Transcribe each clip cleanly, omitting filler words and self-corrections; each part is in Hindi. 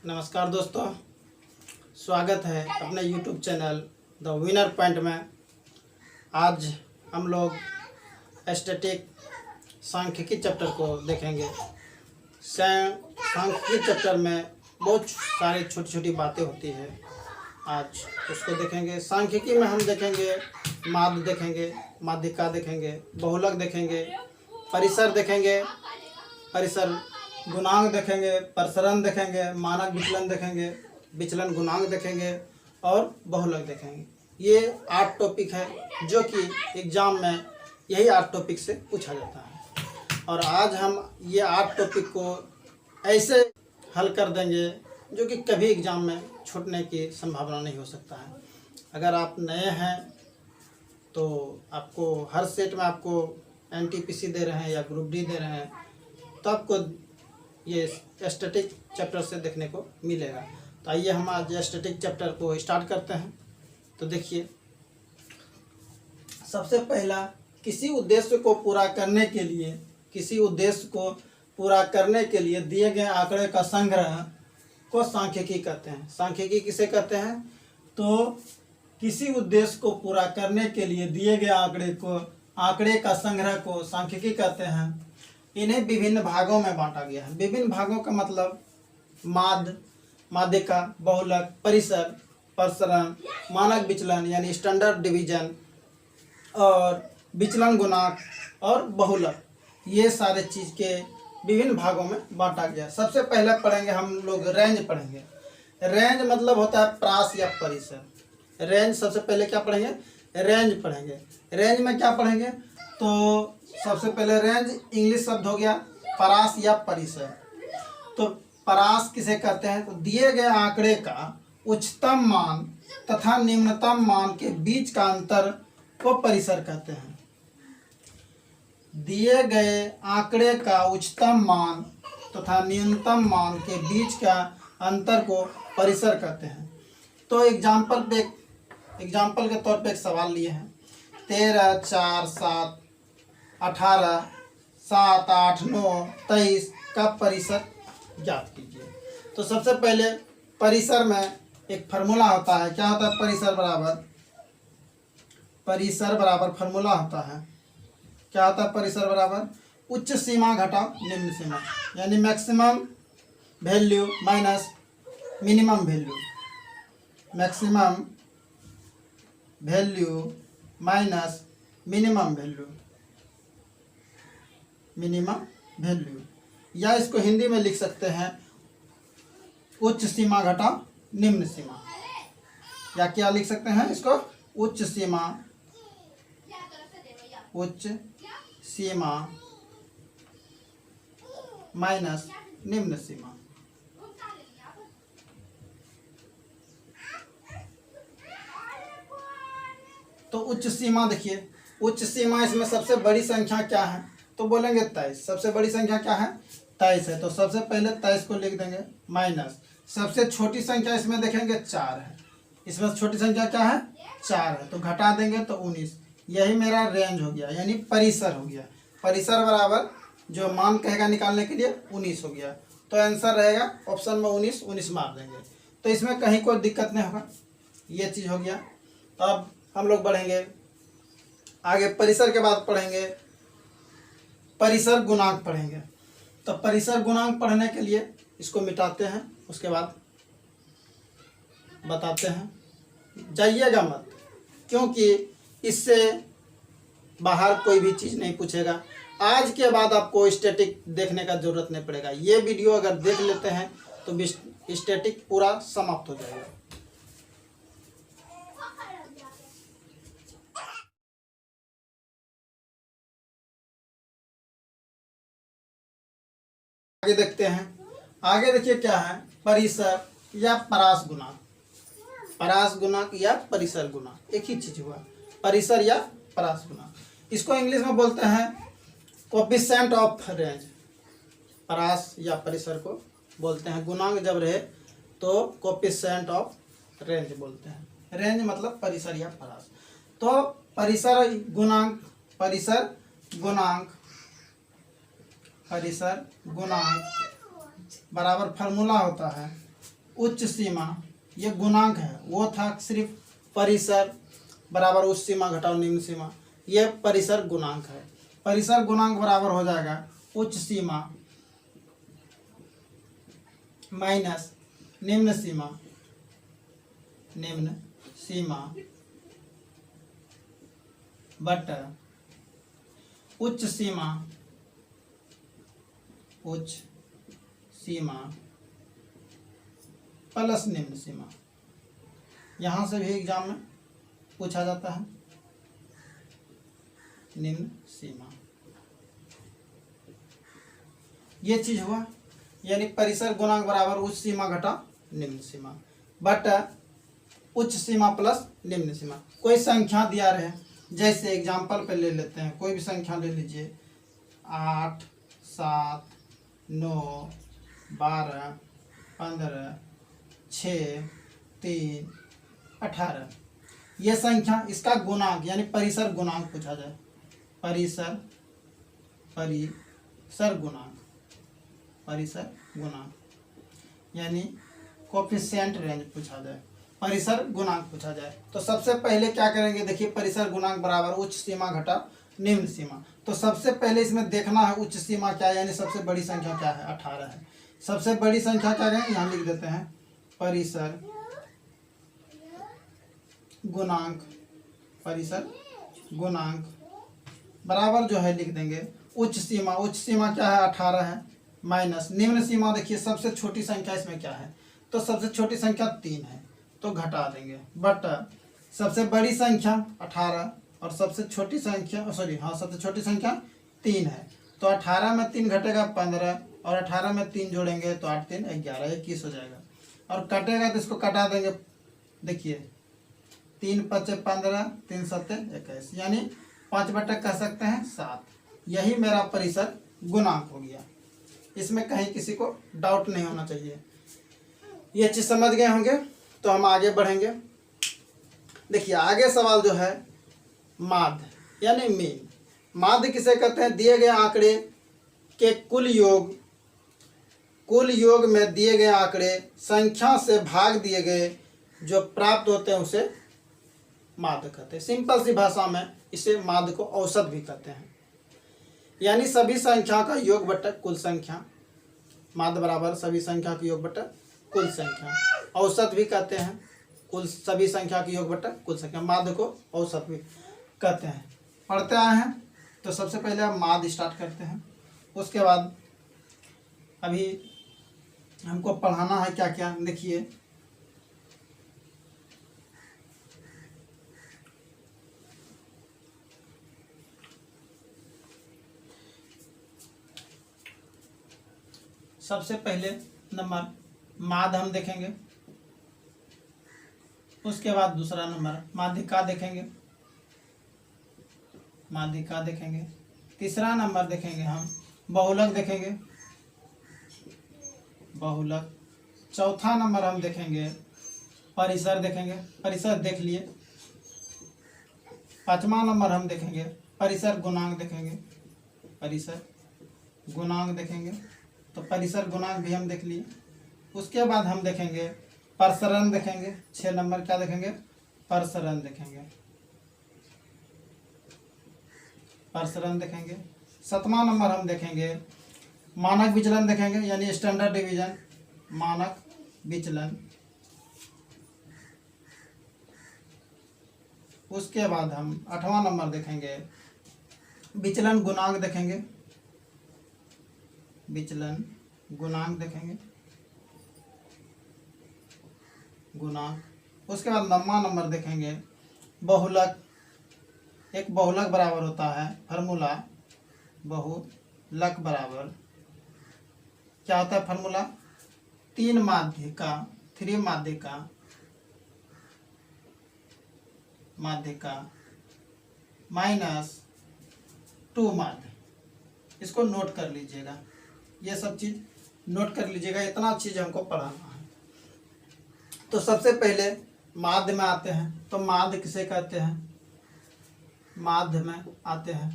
नमस्कार दोस्तों, स्वागत है अपने YouTube channel the winner point में। आज हम लोग एस्थेटिक सांख्यिकी चैप्टर को देखेंगे। सांख्यिकी चैप्टर में बहुत सारी छोटी छोटी बातें होती है, आज उसको देखेंगे। सांख्यिकी में हम देखेंगे माध्य देखेंगे, माध्यिका देखेंगे, बहुलक देखेंगे, परिसर देखेंगे, परिसर गुणांक देखेंगे, प्रसरण देखेंगे, मानक विचलन देखेंगे, विचलन गुणांक देखेंगे और बहुलक देखेंगे। ये 8 टॉपिक है जो कि एग्जाम में यही 8 टॉपिक से पूछा जाता है। और आज हम ये 8 टॉपिक को ऐसे हल कर देंगे जो कि कभी एग्जाम में छूटने की संभावना नहीं हो सकता है। अगर आप नए हैं तो आपको हर सेट में आपको NTPC दे रहे हैं या ग्रुप डी दे रहे हैं, तो आपको ये एस्थेटिक चैप्टर से देखने को मिलेगा। तो आइए हम आज एस्थेटिक चैप्टर को स्टार्ट करते हैं। तो देखिए, सबसे पहला, किसी उद्देश्य को पूरा करने के लिए दिए गए आंकड़े का संग्रह को सांख्यिकी कहते हैं। सांख्यिकी किसे कहते हैं? तो किसी उद्देश्य को पूरा करने के लिए दिए गए आंकड़े का संग्रह को सांख्यिकी कहते हैं। इन्हें विभिन्न भागों में बांटा गया है। विभिन्न भागों का मतलब माध्य, माध्यिका, बहुलक, परिसर, प्रसरण, मानक विचलन यानी स्टैंडर्ड डिवीजन और विचलन गुणांक और बहुलक, ये सारे चीज़ के विभिन्न भागों में बांटा गया। सबसे पहले पढ़ेंगे हम लोग रेंज पढ़ेंगे। रेंज मतलब होता है प्रास या परिसर। रेंज सबसे पहले क्या पढ़ेंगे? रेंज पढ़ेंगे। रेंज में क्या पढ़ेंगे? तो सबसे पहले रेंज इंग्लिश शब्द हो गया परास या परिसर। तो परास किसे कहते हैं? तो दिए गए आंकड़े का उच्चतम मान तथा निम्नतम मान के बीच का अंतर को परिसर कहते हैं। दिए गए आंकड़े का उच्चतम मान तथा न्यूनतम मान के बीच का अंतर को परिसर कहते हैं। तो एग्जाम्पल के तौर पे एक सवाल लिए हैं। 13, 4, 7, 18, 7, 8, 9, 23 का परिसर ज्ञात कीजिए। तो सबसे पहले परिसर में एक फार्मूला होता है। क्या होता है? परिसर बराबर फार्मूला होता है। क्या होता है? परिसर बराबर उच्च सीमा घटाव निम्न सीमा, यानी maximum value minus minimum value. Maximum value minus minimum value, या इसको हिंदी में लिख सकते हैं उच्च सीमा घटाव निम्न सीमा, या क्या लिख सकते हैं इसको? उच्च सीमा माइनस निम्न सीमा। तो उच्च सीमा देखिए, उच्च सीमा इसमें सबसे बड़ी संख्या क्या है? तो बोलेंगे 23। सबसे बड़ी संख्या क्या है? 23 है। तो सबसे पहले 23 को लिख देंगे माइनस। सबसे छोटी संख्या इसमें देखेंगे 4 है। इसमें छोटी संख्या क्या है? 4 है। तो घटा देंगे तो 19। यही मेरा रेंज हो गया, यानी परिसर हो गया। परिसर बराबर जो मान कहेगा निकालने के लिए 19 हो गया। तो आंसर रहेगा ऑप्शन में 19 मार देंगे। तो इसमें कहीं कोई दिक्कत नहीं होगा। ये चीज़ हो गया। तो अब हम लोग बढ़ेंगे आगे। परिसर के बाद पढ़ेंगे परिसर गुणांक पढ़ेंगे। तो परिसर गुणांक पढ़ने के लिए इसको मिटाते हैं, उसके बाद बताते हैं। जाइएगा मत, क्योंकि इससे बाहर कोई भी चीज़ नहीं पूछेगा। आज के बाद आपको स्टैटिक देखने का जरूरत नहीं पड़ेगा। ये वीडियो अगर देख लेते हैं तो स्टैटिक पूरा समाप्त हो जाएगा। आगे देखते हैं। आगे देखिए क्या है? परिसर या परास गुणांक। परास गुणांक या परिसर गुणांक एक ही चीज हुआ। परिसर या परास गुणांक, इसको इंग्लिश में बोलते हैं कोएफिशिएंट ऑफ रेंज। परास या परिसर को बोलते हैं, गुणांक जब रहे तो कोएफिशिएंट ऑफ रेंज बोलते हैं। रेंज मतलब परिसर या परास। तो परिसर गुणांक बराबर फार्मूला होता है उच्च सीमा, ये गुणांक है, वो था सिर्फ परिसर बराबर उच्च सीमा घटाओ निम्न सीमा, ये परिसर गुणांक है। परिसर गुणांक बराबर हो जाएगा उच्च सीमा माइनस निम्न सीमा, निम्न सीमा बटा उच्च सीमा, उच्च सीमा प्लस निम्न सीमा। यहां से भी एग्जाम में पूछा जाता है निम्न सीमा। ये चीज हुआ, यानी परिसर गुणांक बराबर उच्च सीमा घटा निम्न सीमा बटा उच्च सीमा प्लस निम्न सीमा। कोई संख्या दिया रहे, जैसे एग्जाम्पल पे ले लेते हैं, कोई भी संख्या ले लीजिए 8 7 9 12 15 6 3 18, ये संख्या, इसका गुणांक यानी परिसर गुणांक पूछा जाए, परिसर गुणांक, परिसर गुणांक यानी कोफिशिएंट रेंज पूछा जाए, परिसर गुणांक पूछा जाए। तो सबसे पहले क्या करेंगे, देखिए परिसर गुणांक बराबर उच्च सीमा घटा निम्न सीमा। तो सबसे पहले इसमें देखना है उच्च सीमा क्या है, यानी सबसे बड़ी संख्या क्या है, 18 है। सबसे बड़ी संख्या क्या है, यहाँ लिख देते हैं परिसर गुणांक, परिसर गुणांक बराबर जो है लिख देंगे उच्च सीमा, उच्च सीमा क्या है 18 है, माइनस निम्न सीमा, देखिए सबसे छोटी संख्या इसमें क्या है, तो सबसे छोटी संख्या 3 है, तो घटा देंगे, बट सबसे बड़ी संख्या 18 और सबसे छोटी संख्या सबसे छोटी संख्या 3 है, तो 18 में 3 घटेगा 15 और 18 में 3 जोड़ेंगे तो 8 3 11 21 हो जाएगा, और कटेगा तो इसको कटा देंगे, देखिए 3 5 15 3 7 21, यानी 5 बटा कह सकते हैं 7। यही मेरा परिसर गुणांक हो गया, इसमें कहीं किसी को डाउट नहीं होना चाहिए। ये चीज समझ गए होंगे, तो हम आगे बढ़ेंगे। देखिए आगे सवाल जो है माध्य यानी मीन। माध्य किसे कहते हैं, दिए गए आंकड़े के कुल योग में दिए गए आंकड़े संख्या से भाग दिए गए जो प्राप्त होते हैं उसे माध्य कहते हैं। सिंपल सी भाषा में इसे माध्य को औसत भी कहते हैं, यानी सभी संख्या का योग बटा कुल संख्या, माध्य बराबर सभी संख्या का योग बटा कुल संख्या। औसत भी कहते हैं कुल सभी संख्या का योग बटा कुल संख्या, माध्य को औसत भी कहते हैं। पढ़ते आए हैं, तो सबसे पहले हम माध्य स्टार्ट करते हैं, उसके बाद अभी हमको पढ़ाना है क्या क्या। देखिए सबसे पहले नंबर माध्य हम देखेंगे, उसके बाद दूसरा नंबर माध्यिका देखेंगे, माध्यिका देखेंगे, तीसरा नंबर देखेंगे हम बहुलक देखेंगे, बहुलक, चौथा नंबर हम देखेंगे परिसर देखेंगे, परिसर देख लिए, पांचवा नंबर हम देखेंगे परिसर गुणांक देखेंगे, परिसर गुणांक देखेंगे, तो परिसर गुणांक भी हम देख लिए। उसके बाद हम देखेंगे प्रसरण देखेंगे, 6 नंबर क्या देखेंगे, प्रसरण देखेंगे, प्रसरण देखेंगे। 7वां नंबर हम देखेंगे मानक विचलन देखेंगे, यानी स्टैंडर्ड डिवीजन, मानक विचलन। उसके बाद हम 8वां नंबर देखेंगे विचलन गुणांक देखेंगे, विचलन गुणांक देखेंगे, गुणांक। उसके बाद 9वां नंबर देखेंगे बहुलक। एक बहुलक बराबर होता है फार्मूला, बहुलक बराबर क्या होता है फार्मूला, 3 माध्यिका, 3 माध्यिका, माध्यिका माइनस 2 माध्य। इसको नोट कर लीजिएगा, ये सब चीज नोट कर लीजिएगा, इतना चीज हमको पढ़ाना है। तो सबसे पहले माध्य में आते हैं, तो माध्य किसे कहते हैं, माध्य में आते हैं,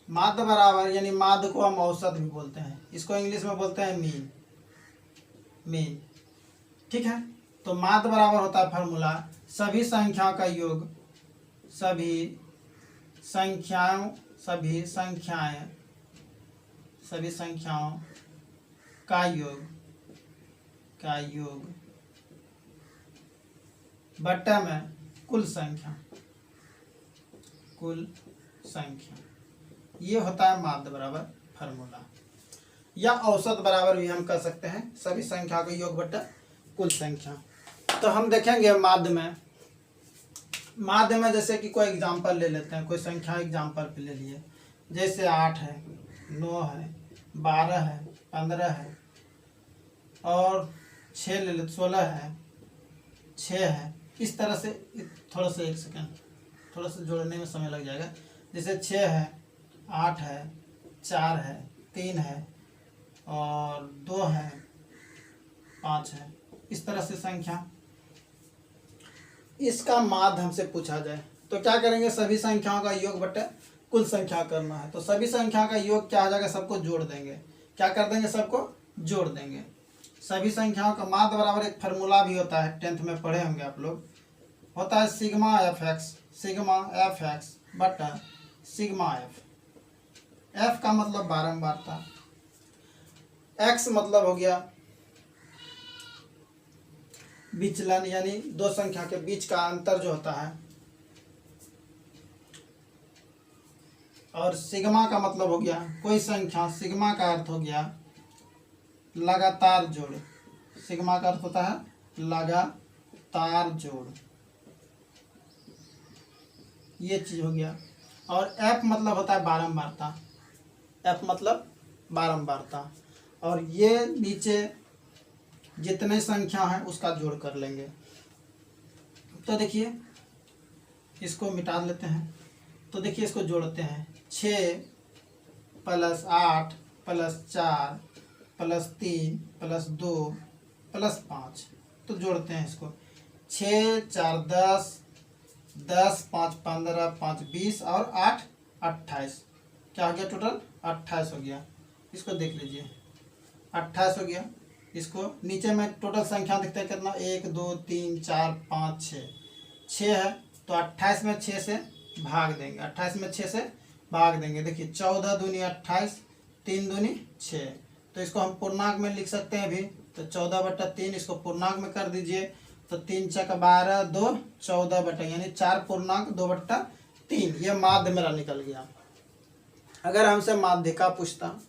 माध्य बराबर, यानी माध्य को हम औसत भी बोलते हैं, इसको इंग्लिश में बोलते हैं मीन, मीन। ठीक है। तो माध्य बराबर होता है फार्मूला सभी संख्याओं का योग, सभी संख्याएं का योग बट्टा में कुल संख्या, ये होता है माध्य बराबर फार्मूला। या औसत बराबर भी हम कर सकते हैं, सभी संख्या का योग बट्टा कुल संख्या। तो हम देखेंगे माध्य में जैसे कि कोई एग्जांपल ले लेते हैं, कोई संख्या एग्जांपल पे ले लिए, जैसे 8 है, 9 है, 12 है, 15 है और 6 ले लेते, 16 है, 6 है। इस तरह से थोड़ा सा 1 सेकेंड, थोड़ा सा जोड़ने में समय लग जाएगा। जैसे 6 है, 8 है, 4 है, 3 है और 2 है, 5 है, इस तरह से संख्या। इसका माध्य हमसे पूछा जाए तो क्या करेंगे, सभी संख्याओं का योग बटे कुल संख्या करना है। तो सभी संख्या का योग क्या हो जाएगा, सबको जोड़ देंगे। क्या कर देंगे, सबको जोड़ देंगे। सभी संख्याओं का माध्य बराबर एक फार्मूला भी होता है, 10th में पढ़े होंगे आप लोग, होता है सिग्मा एफ एक्स बटा सिग्मा एफ। एफ का मतलब बारंबारता, एक्स मतलब हो गया विचलन, यानी दो संख्या के बीच का अंतर जो होता है, और सिग्मा का मतलब हो गया कोई संख्या, सिग्मा का अर्थ हो गया लगातार जोड़। सिग्मा का अर्थ होता है लगातार जोड़, ये चीज हो गया। और एफ मतलब होता है बारंबारता, एफ मतलब बारंबारता। और ये नीचे जितने संख्या है उसका जोड़ कर लेंगे। तो देखिए इसको मिटा लेते हैं। तो देखिए इसको जोड़ते हैं, 6 + 8 + 4 + 3 + 2 + 5। तो जोड़ते हैं इसको, 6 × 4 = 10, 10 × 5 = 15, 5 = 20 और 8 = 28। क्या हो गया, टोटल 28 हो गया। इसको देख लीजिए 28 हो गया। इसको नीचे में टोटल संख्या दिखता है कितना, 1 2 3 4 5 6, 6 है। तो 28 में 6 से भाग देंगे, 28 में 6 से भाग देंगे। देखिए 14 दूनी 28, 3 दूनी 6। तो इसको हम पूर्णांक में लिख सकते हैं अभी। तो 14/3 इसको पूर्णांक में कर दीजिए। तो 3 × 4 = 12, 2 14 बटा, यानी 4 पूर्णांक 2/3। ये माध्य मेरा निकल गया। अगर हमसे माध्य का पूछता,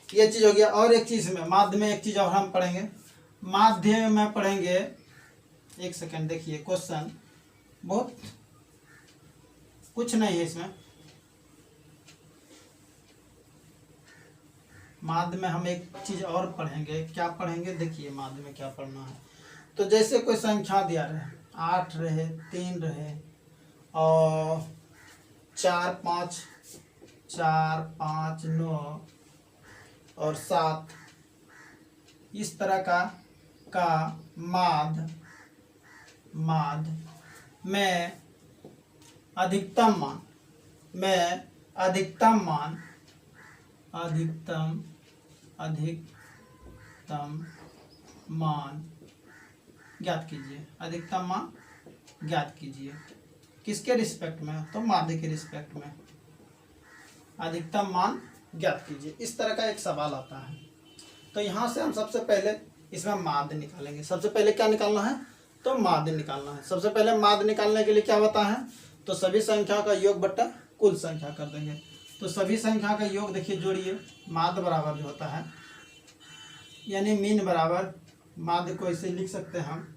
ये चीज हो गया। और एक चीज में माध्य में एक चीज और हम पढ़ेंगे, माध्य में पढ़ेंगे, एक सेकंड देखिए, क्वेश्चन बहुत कुछ नहीं है इसमें। माध्य में हम एक चीज और पढ़ेंगे। क्या पढ़ेंगे, देखिए माध्य में क्या पढ़ना है। तो जैसे कोई संख्या दिया रहे, 8 रहे, 3 रहे और 4 5 9 और 7, इस तरह का माध्य में अधिकतम मान ज्ञात कीजिए। अधिकतम मान ज्ञात कीजिए किसके रिस्पेक्ट में, तो माध्य के रिस्पेक्ट में अधिकतम मान ज्ञात कीजिए। इस तरह का एक सवाल आता है। तो यहाँ से हम सबसे पहले इसमें माध्य निकालेंगे। सबसे पहले क्या निकालना है, तो माध्य निकालना है। सबसे पहले माध्य निकालने के लिए क्या होता है, तो सभी संख्या का योग बट्टा कुल संख्या कर देंगे। तो सभी संख्या का योग देखिए जोड़िए, माध्य बराबर जो होता है, यानी मीन बराबर, माध्य को इसे लिख सकते हैं हम।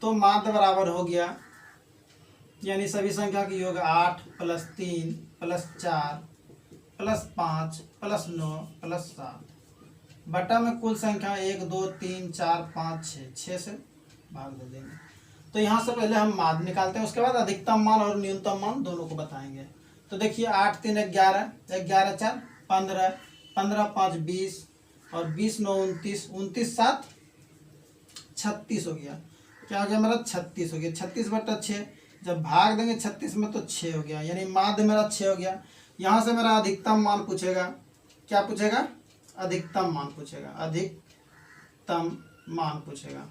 तो माध्य बराबर हो गया, यानी सभी संख्या के योग 8 + 3 + 4 + 5 + 9 + 7 बटा में कुल संख्या 1 2 3 4 5 6 से भाग दे देंगे। तो यहाँ से पहले हम माध्य निकालते हैं, उसके बाद अधिकतम मान और न्यूनतम मान दोनों को बताएंगे। तो देखिए 8 3 11, 11 4 15, 15 5 20 और 20 9 29, 29 7 36 हो गया। क्या हो गया मेरा, 36 हो गया। 36/6 जब भाग देंगे 36 में तो 6 हो गया, यानी माध्य मेरा 6 हो गया। यहाँ से मेरा अधिकतम मान पूछेगा, क्या पूछेगा, अधिकतम मान पूछेगा, अधिकतम मान पूछेगा।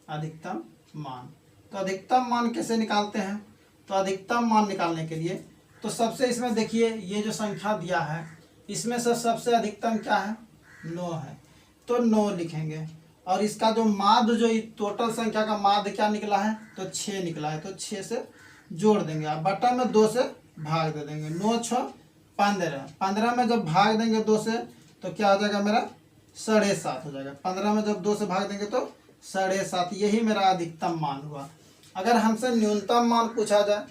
अधिकतम मान। तो अधिकतम मान कैसे निकालते हैं? तो अधिकतम मान निकालने के लिए तो सबसे इसमें देखिए ये जो संख्या दिया है इसमें से सबसे अधिकतम क्या है? 9 है, तो 9 लिखेंगे। और इसका जो माध्य जो टोटल संख्या का माध्य क्या निकला है? तो 6 निकला है, तो 6 से जोड़ देंगे। अब बटा में 2 से भाग दे देंगे। 9 6 15, 15 में जब भाग देंगे 2 से तो क्या हो जाएगा मेरा? 7.5 हो जाएगा। 15 में जब 2 से भाग देंगे तो 7.5, यही मेरा अधिकतम मान हुआ। अगर हमसे न्यूनतम मान पूछा जाए,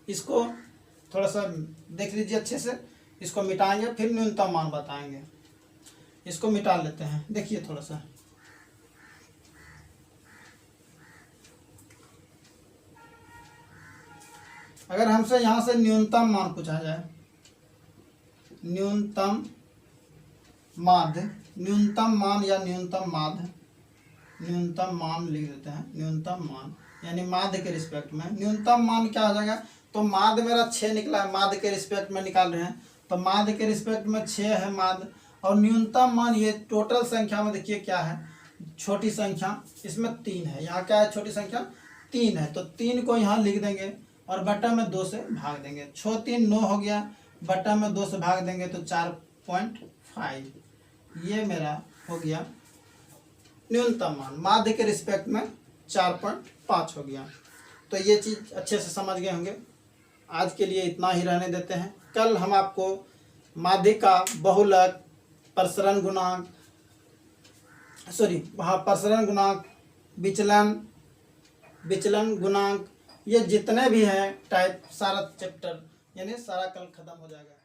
इसको थोड़ा सा देख लीजिए अच्छे से, इसको मिटाएंगे फिर न्यूनतम मान बताएंगे। इसको मिटा लेते हैं, देखिए थोड़ा सा। अगर हमसे यहाँ से न्यूनतम मान पूछा जाए, न्यूनतम माध्य, न्यूनतम मान या न्यूनतम माध्य, न्यूनतम मान लिख देते हैं, न्यूनतम मान यानी माध्य के रिस्पेक्ट में। न्यूनतम मान क्या हो जाएगा? तो माध्य मेरा 6 निकला है, माध्य के रिस्पेक्ट में निकाल रहे हैं, तो माध्य के रिस्पेक्ट में 6 है माध्य। और न्यूनतम मान ये टोटल संख्या में देखिए क्या है? छोटी संख्या, इसमें 3 है। यहाँ क्या है? छोटी संख्या 3 है, तो 3 को यहाँ लिख देंगे और बटा में 2 से भाग देंगे। 6 3 9 हो गया, बटा में 2 से भाग देंगे तो 4.5, ये मेरा हो गया न्यूनतम मान। माध्य के रिस्पेक्ट में 4.5 हो गया। तो ये चीज़ अच्छे से समझ गए होंगे। आज के लिए इतना ही रहने देते हैं। कल हम आपको माध्य का बहुलक, प्रसरण गुणांक, प्रसरण गुणांक, विचलन गुणांक, ये जितने भी हैं टाइप, सारा चैप्टर यानी सारा कल खत्म हो जाएगा।